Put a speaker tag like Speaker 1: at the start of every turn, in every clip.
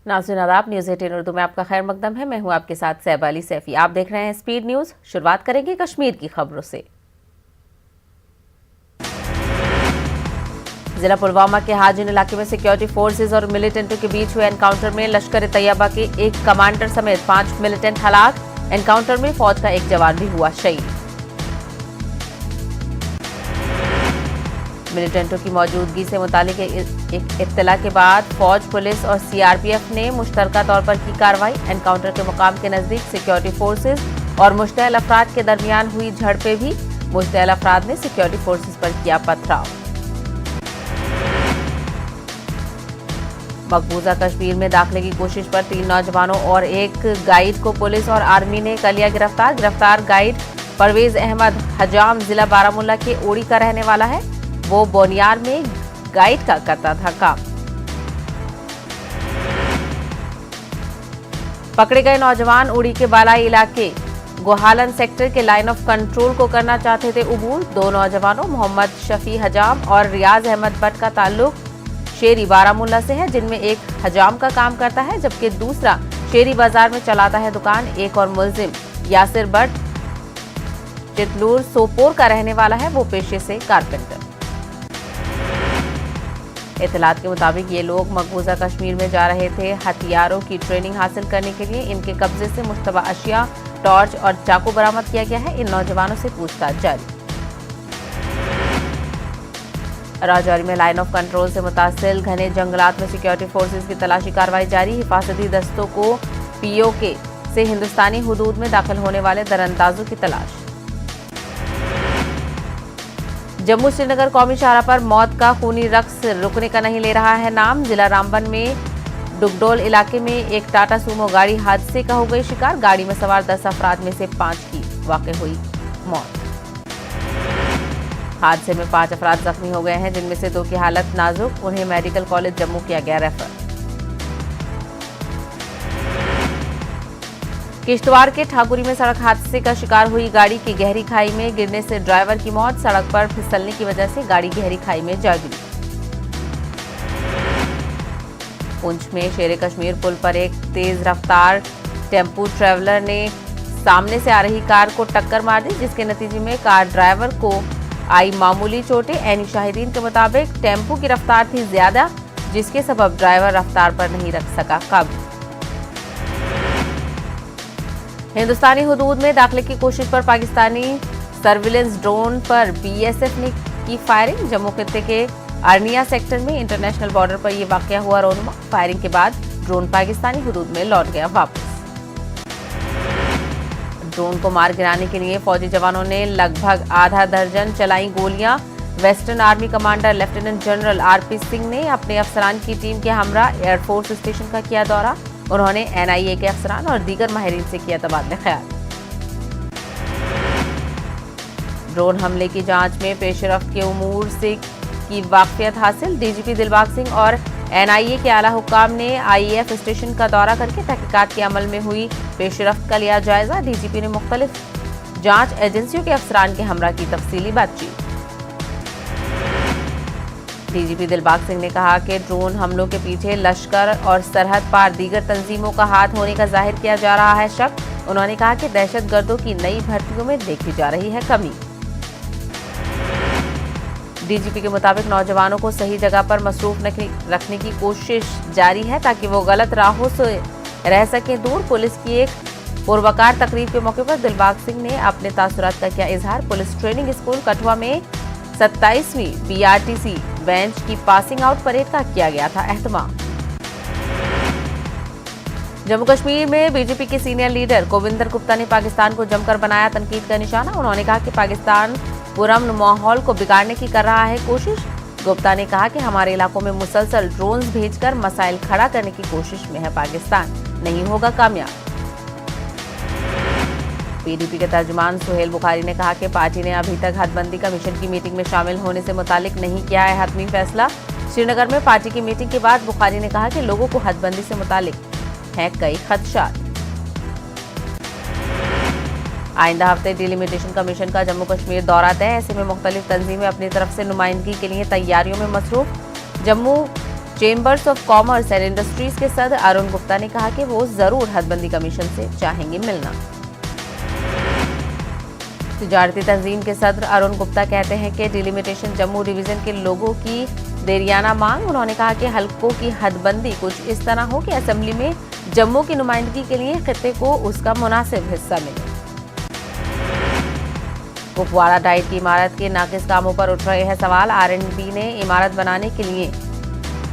Speaker 1: नाज़रीन आदाब, न्यूज़ 18 उर्दू में आपका खैर मकदम है। मैं हूं आपके साथ सैबा अली सैफी। आप देख रहे हैं स्पीड न्यूज़। शुरुआत करेंगे कश्मीर की खबरों से। जिला पुलवामा के हाजिन इलाके में सिक्योरिटी फोर्सेज और मिलिटेंटों के बीच हुए एनकाउंटर में लश्कर तैयबा के एक कमांडर समेत 5 मिलिटेंट हलाक। एनकाउंटर में फौज का एक जवान भी हुआ शहीद। मिलिटेंटों की मौजूदगी से मुतालिक एक इत्तला के बाद फौज, पुलिस और सीआरपीएफ ने मुश्तरका तौर पर की कार्रवाई। एनकाउंटर के मुकाम के नजदीक सिक्योरिटी फोर्सेज और मुश्तअल अफराद के दरमियान हुई झड़पें भी। मुश्तअल अफराद ने सिक्योरिटी फोर्सेज पर किया पथराव। मकबूजा कश्मीर में दाखिले की कोशिश पर 3 नौजवानों और एक गाइड को पुलिस और आर्मी ने कर लिया गिरफ्तार। गिरफ्तार गाइड परवेज अहमद हजाम जिला बारामूला के ओड़ी का रहने वाला है। वो बोनियार में गाइड का करता था काम। पकड़े गए नौजवान उड़ी के बालाई इलाके गोहालन सेक्टर के लाइन ऑफ कंट्रोल को करना चाहते थे उबूर। 2 नौजवानों मोहम्मद शफी हजाम और रियाज अहमद भट्ट का ताल्लुक शेरी बारामूला से है, जिनमें एक हजाम का काम करता है जबकि दूसरा शेरी बाजार में चलाता है दुकान। एक और मुलजिम यासिर भट्ट चितलूर सोपोर का रहने वाला है। वो पेशे से कारपेंटर। इत्तलात के मुताबिक ये लोग मकबूजा कश्मीर में जा रहे थे हथियारों की ट्रेनिंग हासिल करने के लिए। इनके कब्जे से मुश्तबा अशिया, टॉर्च और चाकू बरामद किया गया है। इन नौजवानों से पूछताछ जारी। राजौरी में लाइन ऑफ कंट्रोल से मुतासिल घने जंगलात में सिक्योरिटी फोर्सेज की तलाशी कार्रवाई जारी। हिफाजती दस्तों को पीओके से हिंदुस्तानी हुदूद में दाखिल होने वाले दरअंदाजों की तलाश। जम्मू श्रीनगर कौमी शाहराह पर मौत का खूनी रक्स रुकने का नहीं ले रहा है नाम। जिला रामबन में डुगडोल इलाके में एक टाटा सूमो गाड़ी हादसे का हो गई शिकार। गाड़ी में सवार 10 अफराद में से 5 की वाकई हुई मौत। हादसे में 5 अफराद जख्मी हो गए हैं, जिनमें से 2 की हालत नाजुक। उन्हें मेडिकल कॉलेज जम्मू किया गया रेफर। किश्तवाड़ के ठाकुरी में सड़क हादसे का शिकार हुई गाड़ी की गहरी खाई में गिरने से ड्राइवर की मौत। सड़क पर फिसलने की वजह से गाड़ी गहरी खाई में जा गिरी। पुंछ में शेर कश्मीर पुल पर एक तेज रफ्तार टेम्पू ट्रैवलर ने सामने से आ रही कार को टक्कर मार दी, जिसके नतीजे में कार ड्राइवर को आई मामूली चोटें। ऐनी शाहिदीन के मुताबिक टेम्पू की रफ्तार थी ज्यादा, जिसके सबब ड्राइवर रफ्तार पर नहीं रख सका काबू। हिंदुस्तानी हुदूद में दाखिले की कोशिश पर पाकिस्तानी सर्विलेंस ड्रोन पर बीएसएफ ने की फायरिंग। जम्मू खित्ते के अर्निया सेक्टर में इंटरनेशनल बॉर्डर पर यह वाकया हुआ रोनुमा। फायरिंग के बाद ड्रोन पाकिस्तानी हुदूद में लौट गया वापस। ड्रोन को मार गिराने के लिए फौजी जवानों ने लगभग आधा दर्जन चलाई गोलियां। Western army commander lieutenant general RP Singh ने अपने अफसरान की टीम के हमरा एयरफोर्स स्टेशन का किया दौरा। उन्होंने एनआईए के अफसरान और दीगर माहिरीन से किया तबादला ख्याल। ड्रोन हमले की जांच में पेशरफ्त के उमूर से की वाकफियत हासिल। डीजीपी दिलबाग सिंह और एनआईए के आला हुक्काम ने आईएएफ स्टेशन का दौरा करके तहकीकात के अमल में हुई पेशरफ्त का लिया जायजा। डीजीपी ने मुख्तलिफ जांच एजेंसियों के अफसरान के हमरा की तफसीली बातचीत। डीजीपी दिलबाग सिंह ने कहा कि ड्रोन हमलों के पीछे लश्कर और सरहद पार दीगर तंजीमों का हाथ होने का जाहिर किया जा रहा है शक। उन्होंने कहा कि दहशतगर्दों की नई भर्तियों में देखी जा रही है कमी। डीजीपी के मुताबिक नौजवानों को सही जगह पर मसरूफ रखने की कोशिश जारी है ताकि वो गलत राहों से रह सकें दूर। पुलिस की एक पुरवकार तकरीब के मौके पर दिलबाग सिंह ने अपने तासुरात का किया इजहार। पुलिस ट्रेनिंग स्कूल कठुआ में 27वीं बीआरटीसी बेंच की पासिंग आउट परेड का किया गया था एहतमाम। जम्मू कश्मीर में बीजेपी के सीनियर लीडर गोविंदर गुप्ता ने पाकिस्तान को जमकर बनाया तनकीद का निशाना। उन्होंने कहा कि पाकिस्तान पुरअमन माहौल को बिगाड़ने की कर रहा है कोशिश। गुप्ता ने कहा कि हमारे इलाकों में मुसलसल ड्रोन्स भेजकर मसाइल खड़ा करने की कोशिश में है पाकिस्तान, नहीं होगा कामयाब। पीडीपी के तर्जुमान सुहेल बुखारी ने कहा कि पार्टी ने अभी तक हदबंदी कमीशन की मीटिंग में शामिल होने से मुतालिक नहीं किया है हतमी फैसला। श्रीनगर में पार्टी की मीटिंग के बाद बुखारी ने कहा कि लोगों को हदबंदी से मुतालिक हैं कई खदशात। आइंदा हफ्ते डिलिमिटेशन कमीशन का जम्मू कश्मीर दौरा तय। ऐसे में मुख्तलिफ तंजीमें अपनी तरफ से नुमाइंदगी के लिए तैयारियों में मसरूफ। Jammu chambers of commerce and industries के सदर अरुण गुप्ता ने कहा कि वो जरूर हदबंदी कमीशन से चाहेंगे मिलना। तिजारती तंजीम के सदर अरुण गुप्ता कहते हैं कि डिलिमिटेशन जम्मू डिवीजन के लोगों की देरियाना मांग। उन्होंने कहा कि हलकों की हदबंदी कुछ इस तरह हो कि असेंबली में जम्मू की नुमाइंदगी के लिए खित्ते को उसका मुनासिब हिस्सा मिले। कुपवाड़ा डाइट की इमारत के नाकिस कामों पर उठ रहे हैं सवाल। R&B ने इमारत बनाने के लिए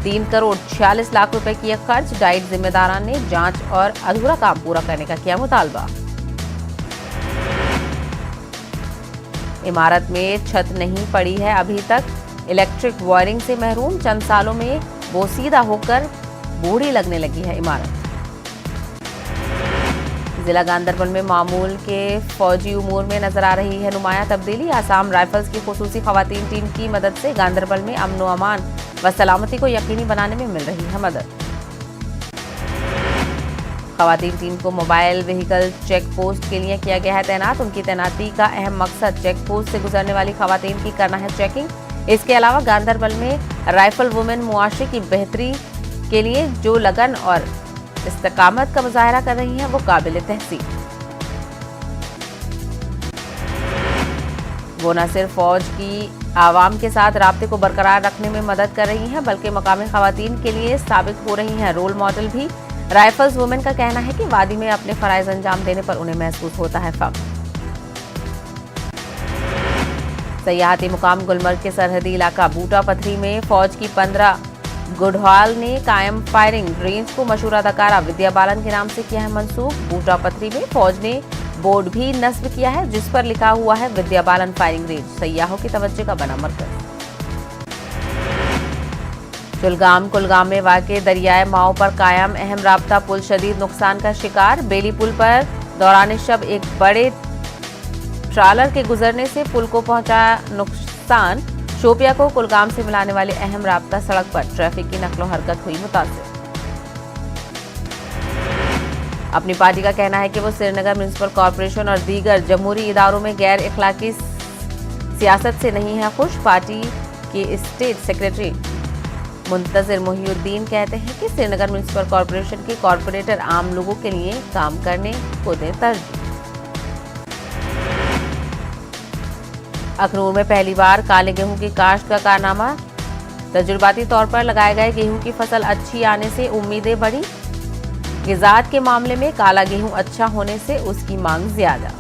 Speaker 1: 3 करोड़ 46 लाख रुपए किए खर्च। डाइट जिम्मेदारान ने जांच और अधूरा काम पूरा करने का किया मुतालबा। इमारत में छत नहीं पड़ी है अभी तक। इलेक्ट्रिक वायरिंग से महरूम। चंद सालों में बोसीदा होकर बूढ़ी लगने लगी है इमारत। जिला गांधरबल में मामूल के फौजी उमूर में नजर आ रही है नुमाया तब्दीली। आसाम राइफल्स की खुसूसी खवातीन टीम की मदद से गांधरबल में अमन व अमान व सलामती को यकीनी बनाने में मिल रही है मदद। खवातीन टीम को मोबाइल व्हीकल चेक पोस्ट के लिए किया गया है तैनात। उनकी तैनाती का अहम मकसद चेक पोस्ट से गुजरने वाली खवातीन की करना है चेकिंग। इसके अलावा गांधरबल में राइफल वुमेन मुआशरे की बेहतरी के लिए जो लगन और इस्तकामत का मुजाहरा कर रही हैं वो काबिल तहसीन। वो न सिर्फ फौज की आवाम के साथ राब्ते को बरकरार रखने में मदद कर रही हैं बल्कि मकामी खवातीन के लिए साबित हो रही हैं रोल मॉडल भी। राइफल्स वुमेन का कहना है कि वादी में अपने फराइज अंजाम देने पर उन्हें महसूस होता है फख्र। सयाहती मुकाम गुलमर्ग के सरहदी इलाका बूटा पथरी में फौज की 15 गुढ़वाल ने कायम फायरिंग रेंज को मशहूर अदाकारा विद्या बालन के नाम से किया है मंसूब। बूटा पथरी में फौज ने बोर्ड भी नस्ब किया है जिस पर लिखा हुआ है विद्या बालन फायरिंग रेंज। सयाहों की तवज्जो का बना मरकज। कुलगाम में वाक़े दरियाए माओ पर कायम अहम राब्ता पुल शदीद नुकसान का शिकार। बेली पुल पर दौरान शब एक बड़े ट्रालर के गुजरने से पुल को पहुंचा नुकसान। शोपिया को कुलगाम से मिलाने वाली अहम राब्ता सड़क पर ट्रैफिक की नकलो हरकत हुई मुतासिर। अपनी पार्टी का कहना है कि वो श्रीनगर म्युनिसिपल कॉरपोरेशन और दीगर जमहूरी इदारों में गैर इखलाकी सियासत से नहीं है खुश। पार्टी के स्टेट सेक्रेटरी मुंतजिर मोहिउद्दीन कहते हैं कि श्रीनगर म्युनिसिपल कॉरपोरेशन के कॉरपोरेटर आम लोगों के लिए काम करने को दें तरजीह। अखनूर में पहली बार काले गेहूं की काश्त का कारनामा। तजुर्बाती तौर पर लगाए गए गेहूं की फसल अच्छी आने से उम्मीदें बढ़ी। गिजात के मामले में काला गेहूं अच्छा होने से उसकी मांग ज्यादा।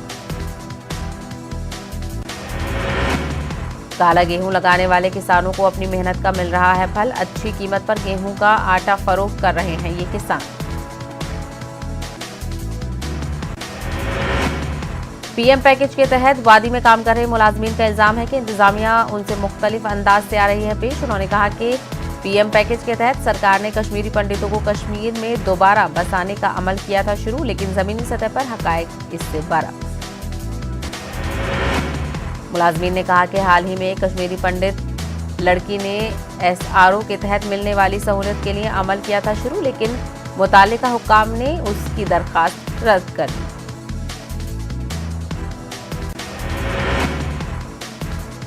Speaker 1: काला गेहूं लगाने वाले किसानों को अपनी मेहनत का मिल रहा है फल। अच्छी कीमत पर गेहूं का आटा फरोख्त कर रहे हैं ये किसान। पीएम पैकेज के तहत वादी में काम कर रहे मुलाजमीन का इल्जाम है कि इंतजामिया उनसे मुख्तलिफ अंदाज से आ रही है पेश। उन्होंने कहा कि पीएम पैकेज के तहत सरकार ने कश्मीरी पंडितों को कश्मीर में दोबारा बसाने का अमल किया था शुरू, लेकिन जमीनी सतह पर हकायक इससे बरअक्स। मुलाजमीन ने कहा कि हाल ही में कश्मीरी पंडित लड़की ने SRO के तहत मिलने वाली सहूलियत के लिए अमल किया था शुरू, लेकिन मुतालिका हुक्काम ने उसकी दरखास्त रद्द कर दी।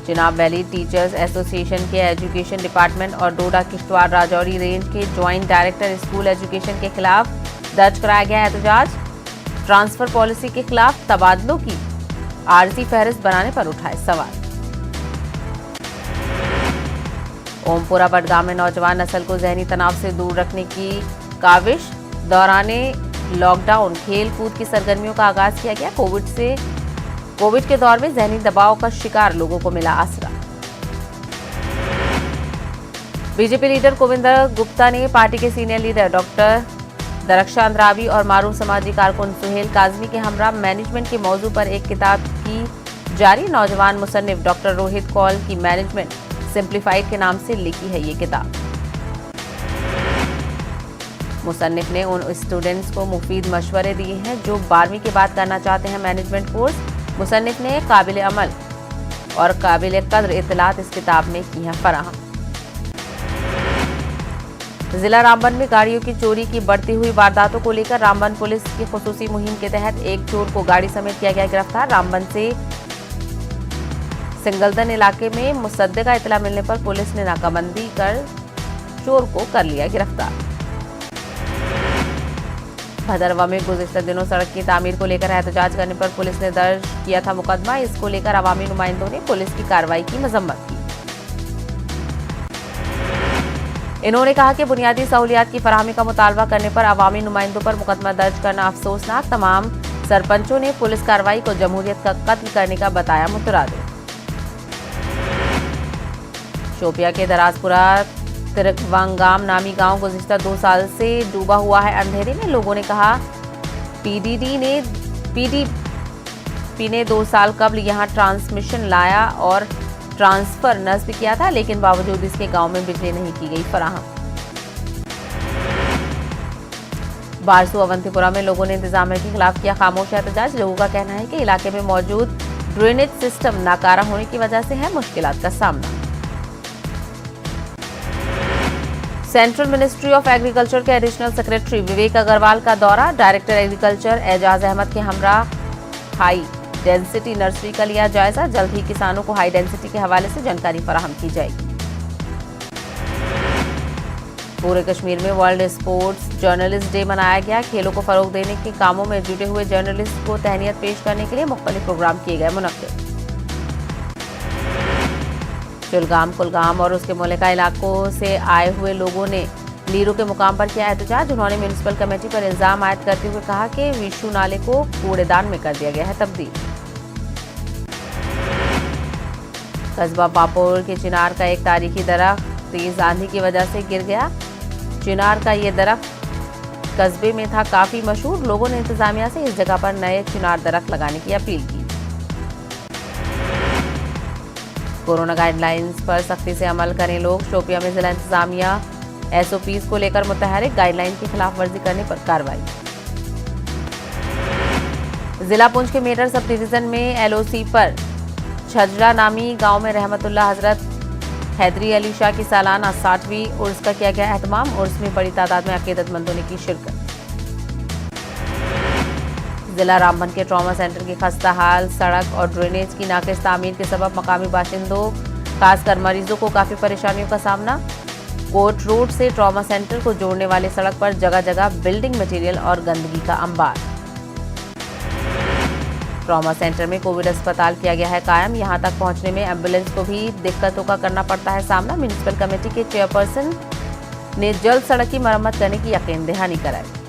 Speaker 1: चिनाब वैली टीचर्स एसोसिएशन के एजुकेशन डिपार्टमेंट और डोडा किश्तवाड़ राजौरी रेंज के ज्वाइंट डायरेक्टर स्कूल एजुकेशन के खिलाफ दर्ज कराया गया एहतजाज। ट्रांसफर पॉलिसी के खिलाफ तबादलों की आरजी फहरिस्त बनाने पर उठाए सवाल। ओमपुरा बडगाम में नौजवान नस्ल को जहनी तनाव से दूर रखने की काविश। दौराने लॉकडाउन खेल कूद की सरगर्मियों का आगाज किया गया। कोविड के दौर में जहनी दबाव का शिकार लोगों को मिला आसरा। बीजेपी लीडर गोविंदर गुप्ता ने पार्टी के senior leader doctor Darakhshan Andrabi और मारूफ समाजी कारकुन सुहेल काजमी के हमरा मैनेजमेंट के मौजू पर एक किताब की जारी। नौजवान मुसन्निफ डॉक्टर रोहित कौल की मैनेजमेंट सिंप्लीफाइड के नाम से लिखी है ये किताब। मुसन्निफ ने उन स्टूडेंट्स को मुफीद मशवरे दिए हैं जो 12वीं के बाद करना चाहते हैं मैनेजमेंट कोर्स। मुसन्निफ ने काबिल अमल और काबिल कद्र इत्तलात इस किताब में की हैं फराहम। जिला रामबन में गाड़ियों की चोरी की बढ़ती हुई वारदातों को लेकर रामबन पुलिस की खुसूसी मुहिम के तहत एक चोर को गाड़ी समेत किया गया गिरफ्तार। रामबन से सिंगलदन इलाके में मुसद्दे का इतला मिलने पर पुलिस ने नाकाबंदी कर चोर को कर लिया गिरफ्तार। भदरवा में गुज़िश्ता दिनों सड़क की तामीर को लेकर एहतजाज करने पर पुलिस ने दर्ज किया था मुकदमा। इसको लेकर अवामी नुमाइंदों ने पुलिस की कार्रवाई की मजम्मत की। इन्होंने कहा कि बुनियादी सहूलियात की फराहमी का मुतालबा करने पर अवामी नुमाइंदों पर मुकदमा दर्ज करना अफसोसनाक। तमाम सरपंचों ने पुलिस कार्रवाई को जमहूरियत का कत्ल करने का बताया मुतरादिफ। शोपिया के दराजपुरा तिरकवांगाम नामी गांव गुज़िश्ता 2 साल से डूबा हुआ है अंधेरे में। लोगों ने कहा पीडीपी ने 2 साल कबल यहां ट्रांसमिशन लाया और ट्रांसफर नस्ब किया था, लेकिन बावजूद इसके गांव में बिजली नहीं की गई फराहम। बारसू अवंतीपुरा में लोगों ने इंतजामिया के खिलाफ किया खामोश एहतजाज। लोगों का कहना है कि इलाके में मौजूद ड्रेनेज सिस्टम नाकारा होने की वजह से है मुश्किलात का सामना। सेंट्रल मिनिस्ट्री ऑफ एग्रीकल्चर के एडिशनल सेक्रेटरी विवेक अग्रवाल का दौरा। डायरेक्टर एग्रीकल्चर एजाज अहमद के हमरा हाई डेंसिटी नर्सरी का लिया जायजा। जल्द ही किसानों को हाई डेंसिटी के हवाले से जानकारी फराहम की जाएगी। पूरे कश्मीर में वर्ल्ड स्पोर्ट्स जर्नलिस्ट डे मनाया गया। खेलों को फरोग देने के कामों में जुटे हुए जर्नलिस्ट को तहनीत पेश करने के लिए मुख्तलिफ प्रोग्राम किए गए मुनक्किद। चुलगाम, कुलगाम और उसके मुल्का इलाकों से आए हुए लोगों ने लीरों के मुकाम पर किया एहतजाज। उन्होंने म्यूनिसिपल कमेटी पर इल्जाम आयद करते हुए कहा कि विशु नाले को कूड़ेदान में कर दिया गया है तब्दील। कस्बा पापोर के चिनार का एक तारीखी दरख्त तेज आंधी की वजह से गिर गया। चिनार का ये दरख्त कस्बे में था काफी मशहूर। लोगों ने इंतजामिया से इस जगह पर नए चिनार दरख्त लगाने की अपील की। कोरोना गाइडलाइंस पर सख्ती से अमल करें लोग। शोपिया में जिला इंतजामिया एसओपीज को लेकर मुतहरिक। गाइडलाइन की खिलाफ वर्जी करने पर कार्रवाई। जिला पुंछ के मेडर सब डिवीजन में एलओसी पर छजरा नामी गांव में रहमतुल्लाह हजरत हैदरी अली शाह की सालाना 60वीं उर्स का किया गया एहतमाम। उर्स में बड़ी तादाद में अकीदतमंदों ने की शिरकत। जिला रामबन के ट्रॉमा सेंटर की खस्ता हाल सड़क और ड्रेनेज की नाकिस तामीर के सबब मकामी बाशिंदों खासकर मरीजों को काफी परेशानियों का सामना। कोर्ट रोड से ट्रॉमा सेंटर को जोड़ने वाली सड़क पर जगह जगह बिल्डिंग मटेरियल और गंदगी का अंबार। ट्रॉमा सेंटर में कोविड अस्पताल किया गया है कायम। यहां तक पहुंचने में एम्बुलेंस को भी दिक्कतों का करना पड़ता है सामना। म्यूनिसिपल कमेटी के चेयरपर्सन ने जल्द सड़क की मरम्मत करने की यकीन दहानी कराई।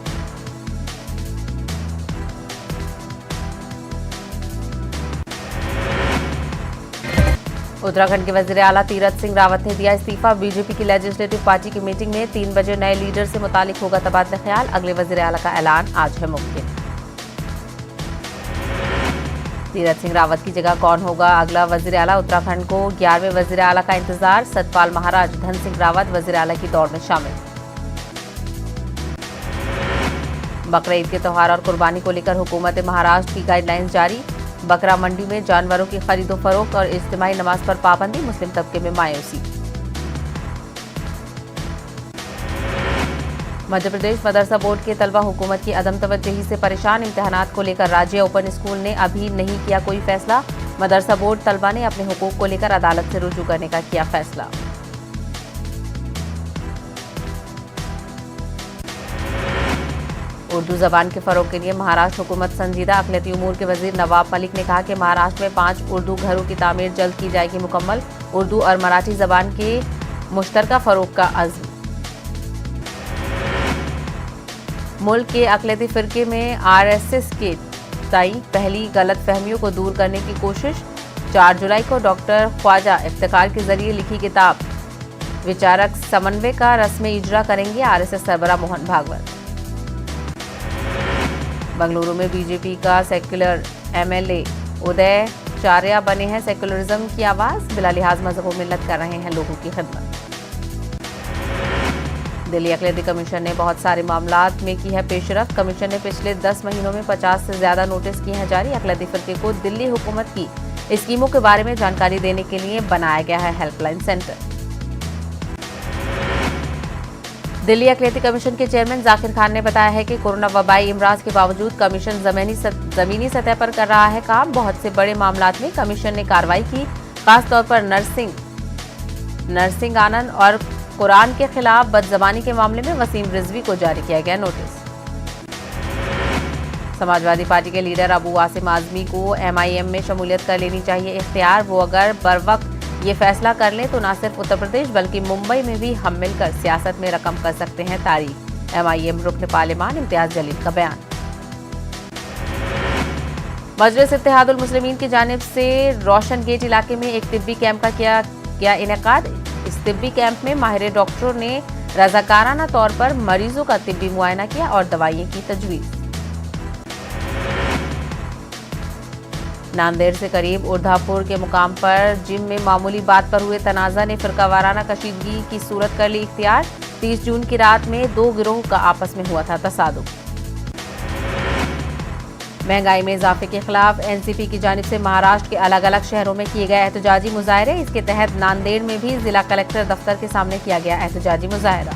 Speaker 1: उत्तराखंड के वजीर आला तीरथ सिंह रावत ने दिया इस्तीफा। बीजेपी की लेजिस्लेटिव पार्टी की मीटिंग में 3 बजे नए लीडर से मुतालिक होगा तबादला ख्याल। अगले वजीर आला का ऐलान आज है मुमकिन। तीरथ सिंह रावत की जगह कौन होगा अगला वजीर आला? उत्तराखंड को 11वें वजीर आला का इंतजार। सतपाल महाराज धन सिंह रावत वजीर आला की दौड़ में शामिल। बकरा ईद के त्योहार और कुर्बानी को लेकर हुकूमत महाराष्ट्र की गाइडलाइंस जारी। बकरा मंडी में जानवरों की खरीदो फरोख्त और इज्तिमाई नमाज पर पाबंदी। मुस्लिम तबके में मायूसी। मध्य प्रदेश मदरसा बोर्ड के तलबा हुकूमत की अदम तवज्जुही से परेशान। इम्तिहानात को लेकर राज्य ओपन स्कूल ने अभी नहीं किया कोई फैसला। मदरसा बोर्ड तलबा ने अपने हुकूक को लेकर अदालत से रुजू करने का किया फैसला। उर्दू जबान के फरोग के लिए महाराष्ट्र हुकूमत संजीदा। अक़लियती उमूर के वजीर नवाब मलिक ने कहा कि महाराष्ट्र में 5 उर्दू घरों की तामीर जल्द की जाएगी मुकम्मल। उर्दू और मराठी जबान के मुश्तरका फरोग का अज़्म। मुल्क के अक़लियती फ़िरके में आरएसएस के ताई पहली गलत फहमियों को दूर करने की कोशिश। 4 जुलाई को डॉक्टर ख्वाजा इफ्तिकार के जरिए लिखी किताब विचारक समन्वय का रस्म इजरा करेंगे आरएसएस सरबराह मोहन भागवत। बंगलुरु में बीजेपी का सेक्युलर एमएलए उदय चार्या बने हैं सेक्युलरिज्म की आवाज। बिला लिहाज मजहब व मिल्लत कर रहे हैं लोगों की खिदमत। दिल्ली अक़लियती कमीशन ने बहुत सारे मामलात में की है पेशरफ्त। कमीशन ने पिछले 10 महीनों में 50 से ज्यादा नोटिस किए हैं जारी। अक़लियती फ़िरके को दिल्ली हुकूमत की स्कीमों के बारे में जानकारी देने के लिए बनाया गया है हेल्पलाइन सेंटर। दिल्ली अक़लियती कमीशन के चेयरमैन जाकिर खान ने बताया है कि कोरोना वबाई इमराज के बावजूद कमीशन ज़मीनी सतह पर कर रहा है काम। बहुत से बड़े मामलात में कमीशन ने कार्रवाई की, खासतौर पर नर्सिंग आनंद और कुरान के खिलाफ बदजबानी के मामले में वसीम रिजवी को जारी किया गया नोटिस। समाजवादी पार्टी के लीडर अबू वासिम आजमी को MIM में शमूलियत कर लेनी चाहिए इख्तियार। वो अगर बरवक्त ये फैसला कर लें तो न सिर्फ उत्तर प्रदेश बल्कि मुंबई में भी हम मिलकर सियासत में रकम कर सकते हैं तारीख। MIM रुकन पार्लिमान इम्तियाज जलील का बयान। मजलिस इत्तेहादुल मुस्लिमीन की जानिब से रोशन गेट इलाके में एक तिब्बी कैंप का किया गया इनेकाद। इस तिब्बी कैंप में माहिर डॉक्टरों ने रजाकाराना तौर पर मरीजों का तिब्बी मुआयना किया और दवाइयां की तजवीज़। नांदेड़ से करीब उर्धापुर के मुकाम पर जिम में मामूली बात पर हुए तनाज़ा ने फिरकावाराना कशीदगी की सूरत कर ली इख्तियार। 30 जून की रात में दो गिरोह का आपस में हुआ था तसादुम। महंगाई में इजाफे के खिलाफ NCP की जानिब से महाराष्ट्र के अलग अलग शहरों में किए गए एहतजाजी मुजाहरे। इसके तहत नांदेड़ में भी जिला कलेक्टर दफ्तर के सामने किया गया एहतजाजी मुजाहरा।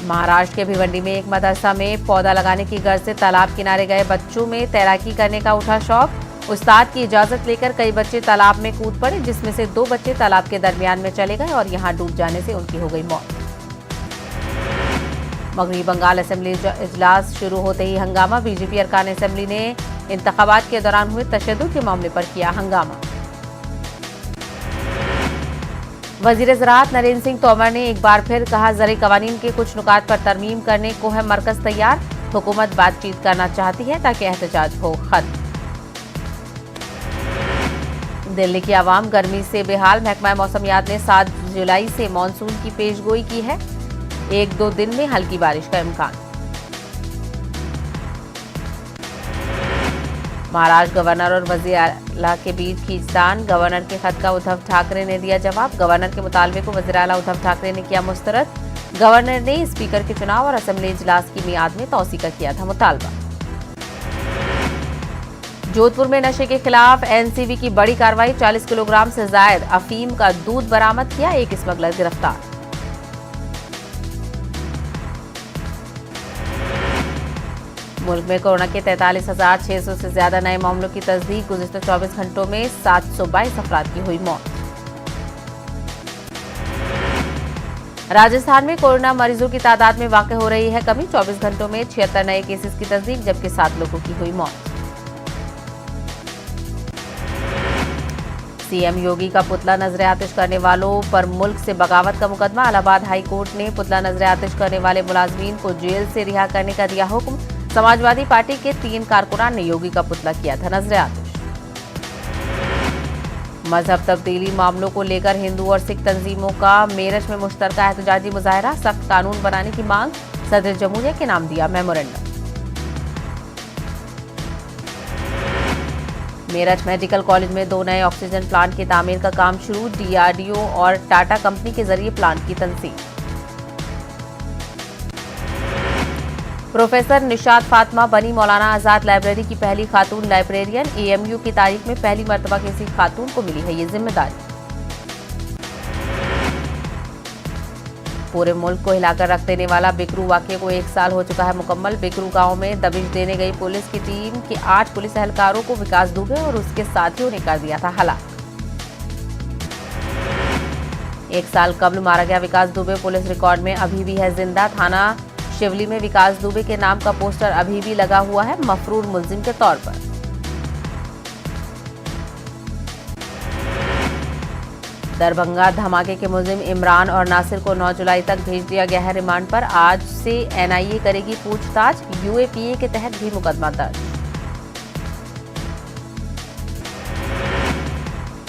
Speaker 1: महाराष्ट्र के भिवंडी में एक मदरसा में पौधा लगाने की गर्ज से तालाब किनारे गए बच्चों में तैराकी करने का उठा शौक। उस्ताद की इजाजत लेकर कई बच्चे तालाब में कूद पड़े, जिसमें से 2 बच्चे तालाब के दरमियान में चले गए और यहां डूब जाने से उनकी हो गई मौत। मगरबी बंगाल असेंबली इजलास शुरू होते ही हंगामा। बीजेपी अरकान असेंबली ने इंतखाबात के दौरान हुए तशद्दुद के मामले पर किया हंगामा। वजीर ज़राअत नरेंद्र सिंह तोमर ने एक बार फिर कहा, ज़रई कवानीन के कुछ नुकात पर तरमीम करने को है मरकज तैयार। हुकूमत बातचीत करना चाहती है ताकि एहतजाज हो खत्म। दिल्ली की आवाम गर्मी से बेहाल। महकमा मौसमियात ने 7 जुलाई से मानसून की पेशगोई की है। 1-2 दिन में हल्की बारिश का इम्कान। महाराष्ट्र गवर्नर और वजीर आला के बीच खींचतान। गवर्नर के खत का उद्धव ठाकरे ने दिया जवाब। गवर्नर के मुतालबे को वजीर आला उद्धव ठाकरे ने किया मुस्तरद। गवर्नर ने स्पीकर के चुनाव और असेंबली इजलास की मियाद में तौसी का किया था मुतालबा। जोधपुर में नशे के खिलाफ NCB की बड़ी कार्रवाई। 40 किलोग्राम से जायद अफीम का दूध बरामद किया। एक स्मगलर गिरफ्तार। मुल्क में कोरोना के 43,600 से ज्यादा नए मामलों की तस्दीक। गुज़िश्ता 24 घंटों में 722 अफराद की हुई मौत। राजस्थान में कोरोना मरीजों की तादाद में वाक़ई हो रही है कमी। 24 घंटों में 76 नए केसेस की तस्दीक, जबकि 7 लोगों की हुई मौत। CM योगी का पुतला नजर आतिश करने वालों पर मुल्क से बगावत का मुकदमा। इलाहाबाद हाई कोर्ट ने पुतला नजर आतिश करने वाले मुलाजमीन को जेल से रिहा करने का दिया हुक्म। समाजवादी पार्टी के 3 कारकुनान ने योगी का पुतला किया था नजर आतिश। मजहब तब्दीली मामलों को लेकर हिंदू और सिख तंजीमों का मेरठ में मुश्तरका एहतजाजी मुजाहरा। सख्त कानून बनाने की मांग। सदर जमहूरिया के नाम दिया मेमोरेंडम। मेरठ मेडिकल कॉलेज में 2 नए ऑक्सीजन प्लांट की तामीर का काम शुरू। DRDO और टाटा कंपनी के जरिए प्लांट की तंसीब। प्रोफेसर निशात फातिमा बनी मौलाना आजाद लाइब्रेरी की पहली खातून लाइब्रेरियन। AMU की तारीख में पहली मर्तबा किसी खातून को मिली है ये जिम्मेदारी। पूरे मुल्क को हिलाकर रख देने वाला बिकरू वाक़े को 1 साल हो चुका है मुकम्मल। बिकरू गांव में दबिश देने गई पुलिस की टीम के 8 पुलिस एहलकारों को विकास दुबे और उसके साथियों ने कर दिया था हलाक। 1 साल कबल मारा गया विकास दुबे पुलिस रिकॉर्ड में अभी भी है जिंदा। थाना शिवली में विकास दुबे के नाम का पोस्टर अभी भी लगा हुआ है मफरूर मुलजिम के तौर पर। दरभंगा धमाके के मुलजिम इमरान और नासिर को 9 जुलाई तक भेज दिया गया है रिमांड पर। आज से NIA करेगी पूछताछ। UAPA के तहत भी मुकदमा दर्ज।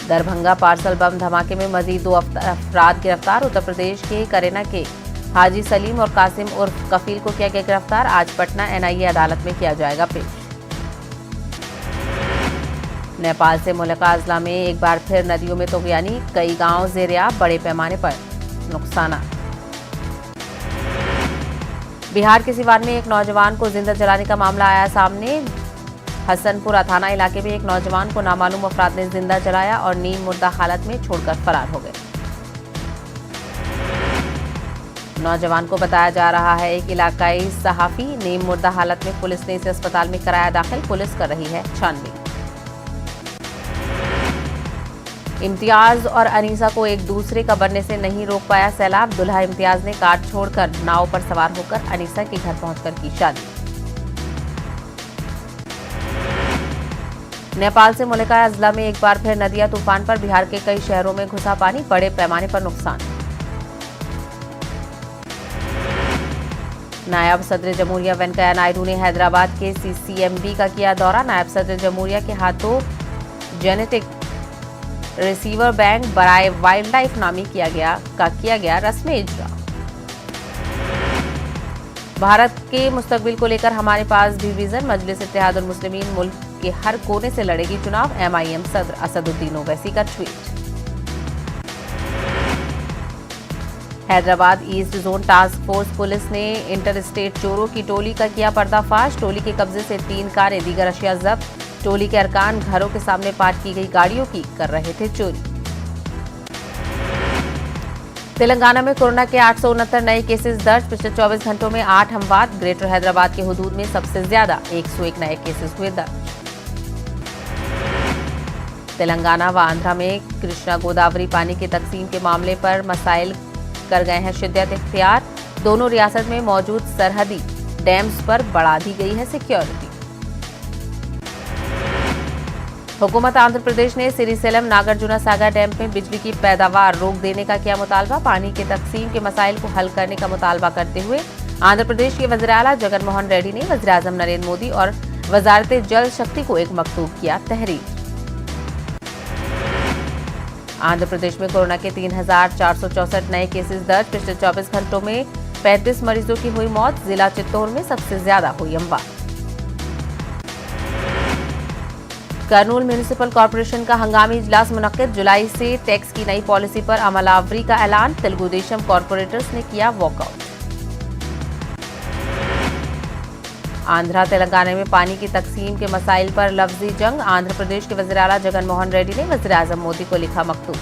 Speaker 1: दरभंगा पार्सल बम धमाके में मजीद 2 अफराद गिरफ्तार। उत्तर प्रदेश के करेना के हाजी सलीम और कासिम उर्फ कफील को किया गया गिरफ्तार। आज पटना NIA अदालत में किया जाएगा पेश। नेपाल से मुल्का अजला में एक बार फिर नदियों में तुग़यानी। कई गांव ज़ेर-ए-आब, बड़े पैमाने पर नुकसान। बिहार के सिवान में एक नौजवान को जिंदा जलाने का मामला आया सामने। हसनपुरा थाना इलाके में एक नौजवान को नामालूम अफराद ने जिंदा जलाया और नीम मुर्दा हालत में छोड़कर फरार हो गए। नौजवान को बताया जा रहा है एक इलाकाई सहाफी। नीम मुर्दा हालत में पुलिस ने इसे अस्पताल में कराया दाखिल। पुलिस कर रही है छानबीन। इम्तियाज और अनीसा को एक दूसरे का बनने से नहीं रोक पाया सैलाब। दुल्हा इम्तियाज ने कार छोड़कर नाव पर सवार होकर अनीसा के घर पहुंचकर की शादी। नेपाल से मुल्का अजला में एक बार फिर नदियां तूफान पर। बिहार के कई शहरों में घुसा पानी, बड़े पैमाने पर नुकसान। नायब सदर जमहूरिया वेंकैया नायडू ने हैदराबाद के सीसीएमबी का किया दौरा। नायब सदर जमहूरिया के हाथों जेनेटिक रिसीवर बैंक बराए वाइल्ड लाइफ नामी किया गया रस्म इजरा। भारत के मुस्तकबिल को लेकर हमारे पास भी विजन। मजलिस इत्तेहादुल मुस्लिमीन मुल्क के हर कोने से लड़ेगी चुनाव। एमआईएम सदर असदुद्दीन ओवैसी का tweet. Hyderabad east zone task force police ने इंटर स्टेट चोरों की टोली का किया पर्दाफाश। टोली के कब्जे से 3 कारें, दीगर अशिया जब्त। टोली के अरकान घरों के सामने पार्क की गई गाड़ियों की कर रहे थे चोरी। तेलंगाना में कोरोना के 869 नए केसेस दर्ज। पिछले 24 घंटों में 8 अमवात। ग्रेटर हैदराबाद के हुदूद में सबसे ज्यादा 101 नए केसेस हुए दर्ज। तेलंगाना व आंध्रा में कृष्णा गोदावरी पानी की तकसीम के मामले पर मसाइल कर गए हैं शिद्दत इख्तियार। दोनों रियासत में मौजूद सरहदी डैम्स पर बढ़ा दी गई है सिक्योरिटी। हुकूमत आंध्र प्रदेश ने श्रीशैलम नागार्जुना सागर डैम में बिजली की पैदावार रोक देने का किया मुतालबा। पानी के तकसीम के मसाइल को हल करने का मुतालबा करते हुए आंध्र प्रदेश के वज़ीर आला जगन मोहन रेड्डी ने वज़ीर आज़म नरेंद्र मोदी और वजारत जल शक्ति को एक मकतूब किया तहरीर। आंध्र प्रदेश में कोरोना के 3,464 नए केसेस दर्ज। पिछले 24 घंटों में 35 मरीजों की हुई मौत। जिला चित्तौड़ में सबसे ज्यादा हुई अमवात। कर्नूल म्यूनिसिपल कॉर्पोरेशन का हंगामी इजलास मुनक्किद। जुलाई से टैक्स की नई पॉलिसी पर अमलावरी का ऐलान। तेलुगु देशम कॉर्पोरेटर्स ने किया वॉकआउट। आंध्रा तेलंगाना में पानी की तकसीम के मसाइल पर लफ्जी जंग। आंध्र प्रदेश के वज़ीर आला जगन मोहन रेड्डी ने वज़ीर आज़म मोदी को लिखा मकतूब।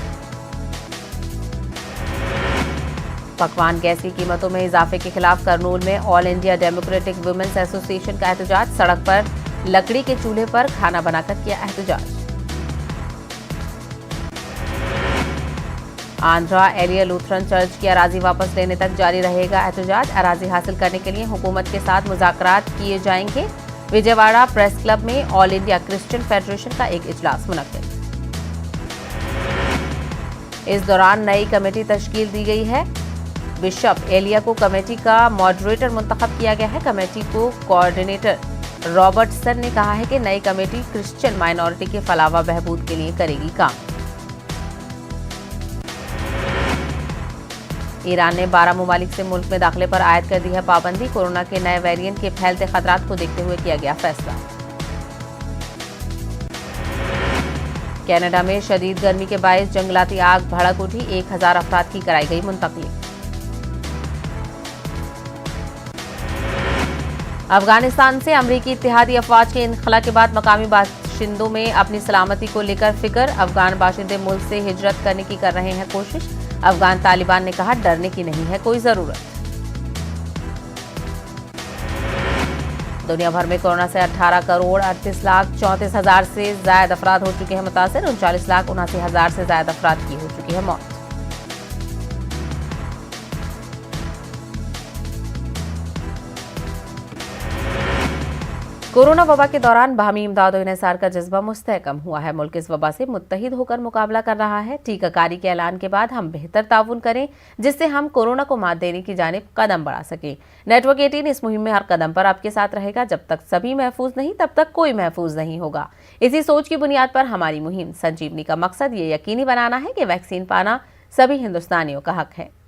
Speaker 1: पकवान गैस की कीमतों में इजाफे के खिलाफ कर्नूल में all India democratic women's association का एहतजाज। सड़क पर लकड़ी के चूल्हे पर खाना बनाकर किया एहतजाज। आंध्रा एलिया लूथरन चर्च की अराजी वापस लेने तक जारी रहेगा एहतजाज। अराजी हासिल करने के लिए हुकूमत के साथ मुज़ाकरात किए जाएंगे। विजयवाड़ा प्रेस क्लब में ऑल इंडिया क्रिश्चियन फेडरेशन का एक इजलास मुनक्किद। इस दौरान नई कमेटी तश्कील दी गई है। बिशप एलिया को कमेटी का मॉडरेटर मुंतखब किया गया है। कमेटी को कोऑर्डिनेटर रॉबर्टसन ने कहा है कि नई कमेटी क्रिश्चियन माइनॉरिटी के फलाह व बहबूद के लिए करेगी काम। ईरान ने 12 ममालिक से मुल्क में दाखिले पर आयद कर दी है पाबंदी। कोरोना के नए वेरिएंट के फैलते खतरात को देखते हुए किया गया फैसला। कनाडा में शदीद गर्मी के बायस जंगलाती आग भड़क उठी। 1000 अफराद की कराई गई मुंतकली। अफगानिस्तान से अमरीकी इत्तेहादी अफवाज के इनखला के बाद मकामी बाशिंदों में अपनी सलामती को लेकर फिक्र। अफगान बाशिंदे मुल्क से हिजरत करने की कर रहे हैं कोशिश। अफगान तालिबान ने कहा डरने की नहीं है कोई जरूरत। दुनिया भर में कोरोना से 18 करोड़ 38 लाख 34 हजार से ज्यादा अफराद हो चुके हैं मुतासिर। 39 लाख 79 हजार से ज्यादा अफराद की हो चुकी है मौत। कोरोना वबा के दौरान बाहमी इमदाद और इंसार का जज्बा मुस्तहकम हुआ है। मुल्क इस वबा से मुत्तहिद होकर मुकाबला कर रहा है। टीकाकारी के ऐलान के बाद हम बेहतर ताउन करें जिससे हम कोरोना को मात देने की जानिब कदम बढ़ा सकें। नेटवर्क 18 इस मुहिम में हर कदम पर आपके साथ रहेगा। जब तक सभी महफूज नहीं तब तक कोई महफूज नहीं होगा। इसी सोच की बुनियाद पर हमारी मुहिम संजीवनी का मकसद ये यकीनी बनाना है कि वैक्सीन पाना सभी हिंदुस्तानियों का हक है।